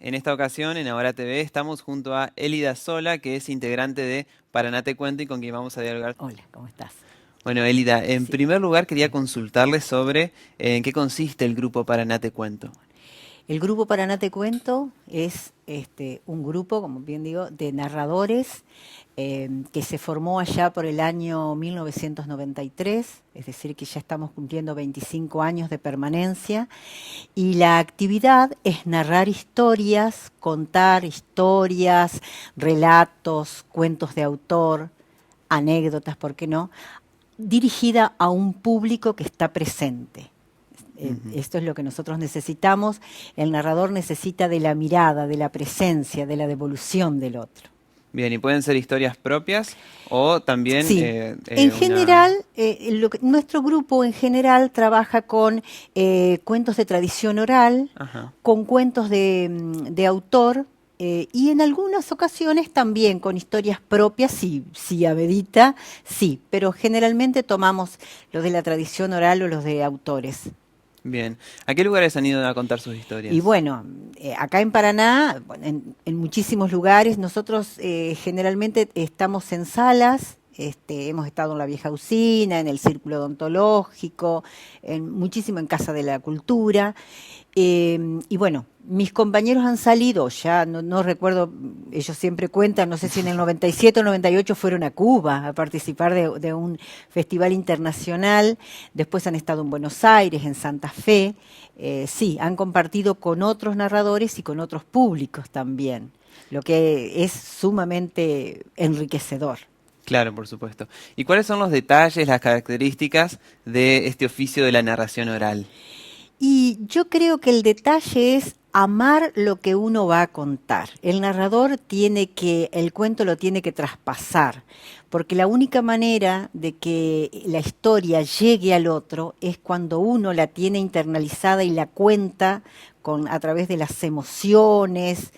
En esta ocasión, en Ahora TV, estamos junto a Elida Sola, que es integrante de Paraná Te Cuento y con quien vamos a dialogar. Hola, ¿cómo estás? Bueno, Elida, en Sí. primer lugar quería consultarle sobre en qué consiste el grupo Paraná Te Cuento. El grupo Paraná Te Cuento es un grupo, como bien digo, de narradores que se formó allá por el año 1993, es decir, que ya estamos cumpliendo 25 años de permanencia, y la actividad es narrar historias, contar historias, relatos, cuentos de autor, anécdotas, ¿por qué no?, dirigida a un público que está presente. Ujú. Esto es lo que nosotros necesitamos. El narrador necesita de la mirada, de la presencia, de la devolución del otro. Bien, y pueden ser historias propias o también Sí, en una... general, nuestro grupo en general trabaja con cuentos de tradición oral, Ajá. con cuentos de autor, y en algunas ocasiones también con historias propias, si amerita, sí, pero generalmente tomamos los de la tradición oral o los de autores. Bien. ¿A qué lugares han ido a contar sus Y historias? bueno, acá en Paraná, bueno, en muchísimos lugares, nosotros generalmente estamos en salas, hemos estado en la vieja usina, en el círculo odontológico, muchísimo en Casa de la Cultura. Y bueno, mis compañeros han salido, ya no recuerdo, ellos siempre cuentan, no sé si en el 97 o 98 fueron a Cuba a participar de un festival internacional, después han estado en Buenos Aires, en Santa Fe, sí, han compartido con otros narradores y con otros públicos también, lo que es sumamente enriquecedor. Claro, por supuesto. ¿Y cuáles son los detalles, las características de este oficio de la narración oral? Y yo creo que el detalle es amar lo que uno va a contar. El narrador el cuento lo tiene que traspasar, porque la única manera de que la historia llegue al otro es cuando uno la tiene internalizada y la cuenta a través de las emociones,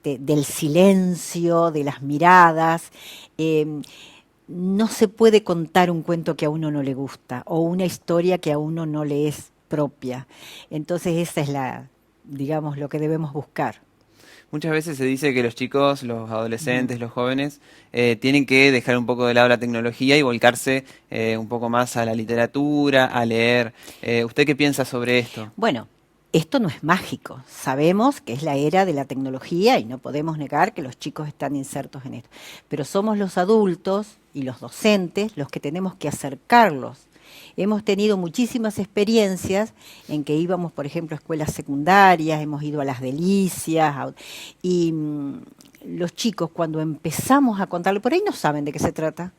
del silencio, de las miradas. Eh, no se puede contar un cuento que a uno no le gusta o una historia que a uno no le es propia. Entonces esa es digamos, lo que debemos buscar. Muchas veces se dice que los chicos, los Ujú. adolescentes, los jóvenes, tienen que dejar un poco de lado la tecnología y volcarse un poco más a la literatura, a leer. ¿Usted qué piensa sobre esto? Bueno, esto no es mágico. Sabemos que es la era de la tecnología y no podemos negar que los chicos están insertos en esto. Pero somos los adultos y los docentes los que tenemos que acercarlos. Hemos tenido muchísimas experiencias en que íbamos, por ejemplo, a escuelas secundarias, hemos ido a las delicias, y los chicos cuando empezamos a contarle, por ahí no saben de qué se trata,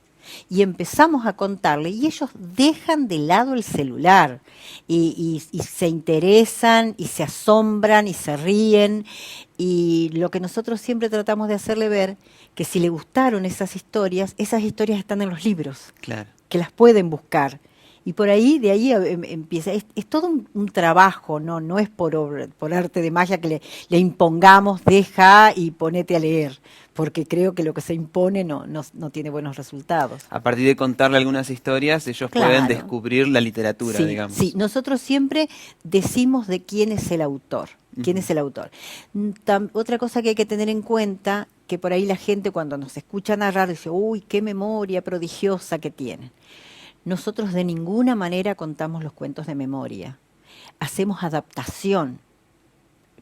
y empezamos a contarle y ellos dejan de lado el celular y se interesan y se asombran y se ríen, y lo que nosotros siempre tratamos de hacerle ver que si le gustaron esas historias están en los libros, Claro. que las pueden buscar. Y por ahí, de ahí empieza. Es todo un trabajo, no es por arte de magia que le impongamos, deja y ponete a leer, porque creo que lo que se impone no tiene buenos resultados. A partir de contarle algunas historias, ellos pueden Claro, descubrir la literatura, sí, sí. digamos. Nosotros siempre decimos de quién es el autor. ¿Quién Ujú. es el autor? Otra cosa que hay que tener en cuenta, que por ahí la gente cuando nos escucha narrar dice, uy, qué memoria prodigiosa que tienen. Nosotros de ninguna manera contamos los cuentos de memoria. Hacemos adaptación,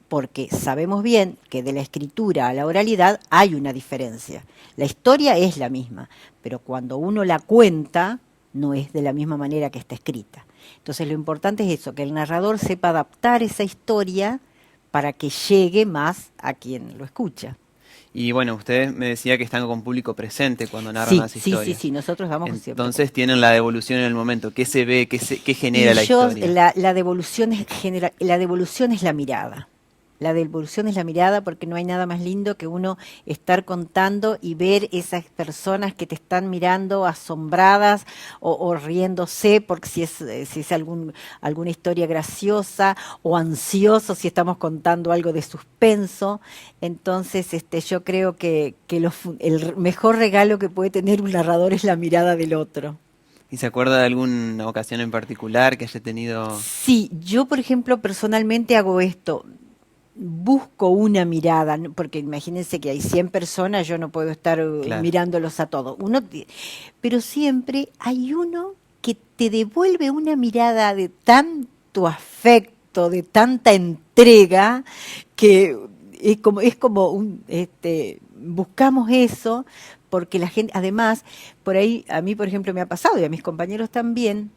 porque sabemos bien que de la escritura a la oralidad hay una diferencia. La historia es la misma, pero cuando uno la cuenta, no es de la misma manera que está escrita. Entonces lo importante es eso, que el narrador sepa adaptar esa historia para que llegue más a quien lo escucha. Y bueno, usted me decía que están con público presente cuando narran Sí, las sí, sí, historias. sí, nosotros damos siempre. Entonces tienen la devolución en el momento. ¿Qué se ve? ¿Qué Y genera la yo, historia? la devolución es la devolución es la mirada. La devolución es la mirada, porque no hay nada más lindo que uno estar contando y ver esas personas que te están mirando asombradas o riéndose porque si es alguna historia graciosa, o ansioso si estamos contando algo de suspenso. Entonces yo creo que el mejor regalo que puede tener un narrador es la mirada del otro. ¿Y se acuerda de alguna ocasión en particular que haya tenido? Sí, yo por ejemplo personalmente hago esto. busco una mirada, porque imagínense que hay 100 personas, yo no puedo estar Claro, mirándolos a todos. Pero siempre hay uno que te devuelve una mirada de tanto afecto, de tanta entrega, que es como buscamos eso, porque la gente, además, por ahí, a mí, por ejemplo, me ha pasado, y a mis compañeros también,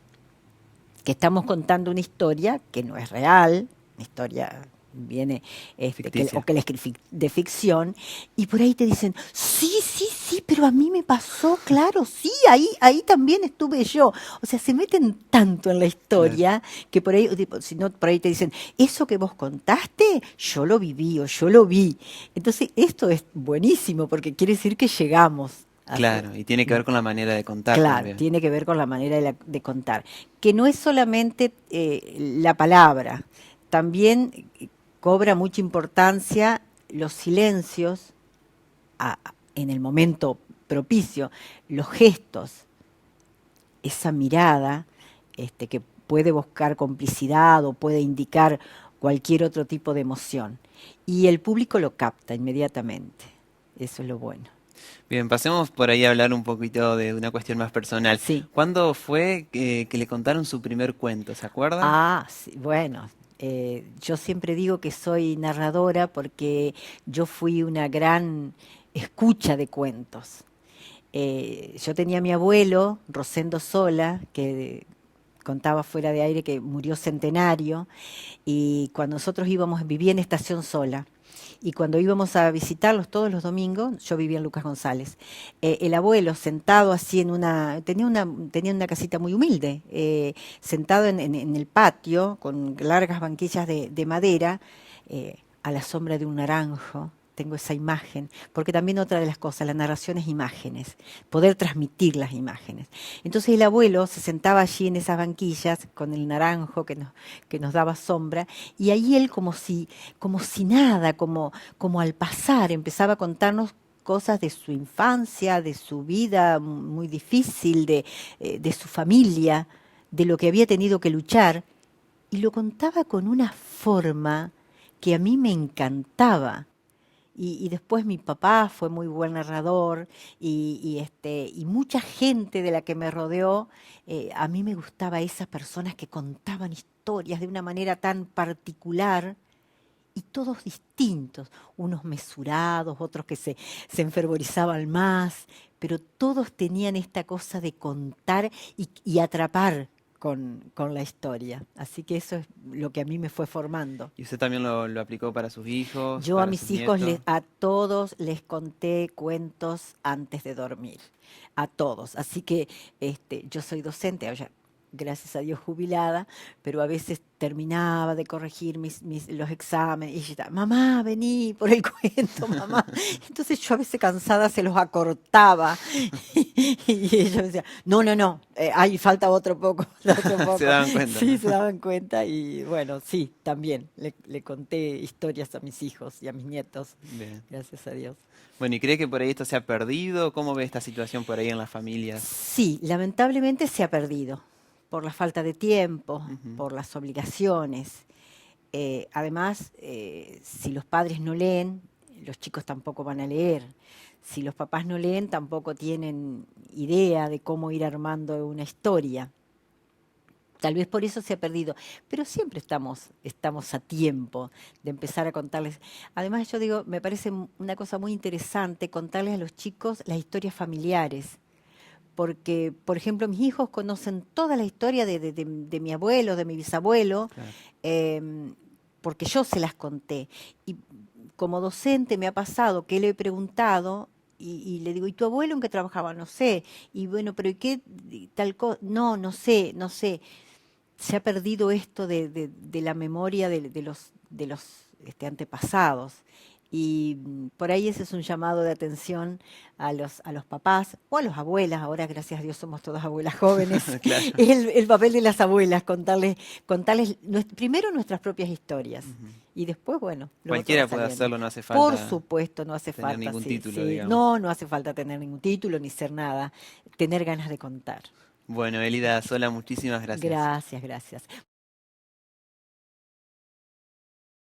que estamos contando una historia que no es real, una historia viene o ficticia. que la de ficción, y por ahí te dicen, sí, sí, sí, pero a mí me pasó, claro, sí, ahí también estuve yo. O sea, se meten tanto en la Claro. historia que por ahí, tipo, si no, por ahí te dicen, eso que vos contaste, yo lo viví o yo lo vi. Entonces, esto es buenísimo porque quiere decir que llegamos a hacer. Claro, y tiene que ver con la manera de contar Claro, también. tiene que ver con la manera de contar, que no es solamente la palabra, también cobra mucha importancia los silencios en el momento propicio, los gestos, esa mirada que puede buscar complicidad o puede indicar cualquier otro tipo de emoción. Y el público lo capta inmediatamente. Eso es lo bueno. Bien, pasemos por ahí a hablar un poquito de una cuestión más personal. Sí. ¿Cuándo fue que le contaron su primer cuento? ¿Se acuerda? Ah, sí, bueno, yo siempre digo que soy narradora porque yo fui una gran escucha de cuentos. Yo tenía a mi abuelo, Rosendo Sola, que contaba fuera de aire que murió centenario, y cuando nosotros íbamos, vivía en Estación Sola, y cuando íbamos a visitarlos todos los domingos, yo vivía en Lucas González, el abuelo sentado así tenía una casita muy humilde, sentado en el patio, con largas banquillas de madera, a la sombra de un naranjo. Tengo esa imagen, porque también otra de las cosas, la narración es imágenes, poder transmitir las imágenes. Entonces el abuelo se sentaba allí en esas banquillas con el naranjo que nos daba sombra, y ahí él como si nada, como al pasar, empezaba a contarnos cosas de su infancia, de su vida muy difícil, de su familia, de lo que había tenido que luchar, y lo contaba con una forma que a mí me encantaba. Y después mi papá fue muy buen narrador y mucha gente de la que me rodeó, a mí me gustaba esas personas que contaban historias de una manera tan particular y todos distintos, unos mesurados, otros que se enfervorizaban más, pero todos tenían esta cosa de contar y atrapar con la historia. Así que eso es lo que a mí me fue formando. ¿Y usted también lo aplicó para sus hijos, Yo a para sus mis hijos, nietos? a todos les conté cuentos antes de dormir, a todos. Así que yo soy docente, ahora, gracias a Dios jubilada, pero a veces terminaba de corregir los exámenes y ella estaba, mamá, vení por el cuento, mamá. Entonces yo a veces cansada se los acortaba y ellos me decían, no, no, no, ay, falta otro poco, falta otro Se poco. daban cuenta, Sí, ¿no? se daban cuenta y bueno, sí, también le conté historias a mis hijos y a mis nietos, Bien. gracias a Dios. Bueno, ¿y cree que por ahí esto se ha perdido? ¿Cómo ve esta situación por ahí en las familias? Sí, lamentablemente se ha perdido por la falta de tiempo, Ujú. por las obligaciones. Además, si los padres no leen, los chicos tampoco van a leer. Si los papás no leen, tampoco tienen idea de cómo ir armando una historia. Tal vez por eso se ha perdido, pero siempre estamos a tiempo de empezar a contarles. Además, yo digo, me parece una cosa muy interesante contarles a los chicos las historias familiares, porque, por ejemplo, mis hijos conocen toda la historia de mi abuelo, de mi bisabuelo, Claro. em, porque yo se las conté. Y como docente me ha pasado que le he preguntado y le digo, ¿y tu abuelo en qué trabajaba? No sé. Y bueno, pero ¿y qué tal cosa? No, no sé, no sé. Se ha perdido esto de la memoria de los antepasados. Y por ahí ese es un llamado de atención a los papás o a las abuelas. Ahora, gracias a Dios, somos todas abuelas jóvenes. Claro. Es el papel de las abuelas, contarles primero nuestras propias historias Ujú. y después, bueno, lo otro va Cualquiera puede saliendo. hacerlo, no hace Por falta supuesto, no hace tener falta, ningún sí, título, sí. digamos. No, no hace falta tener ningún título ni ser nada, tener ganas de contar. Bueno, Elida Sola, muchísimas gracias. Gracias, gracias.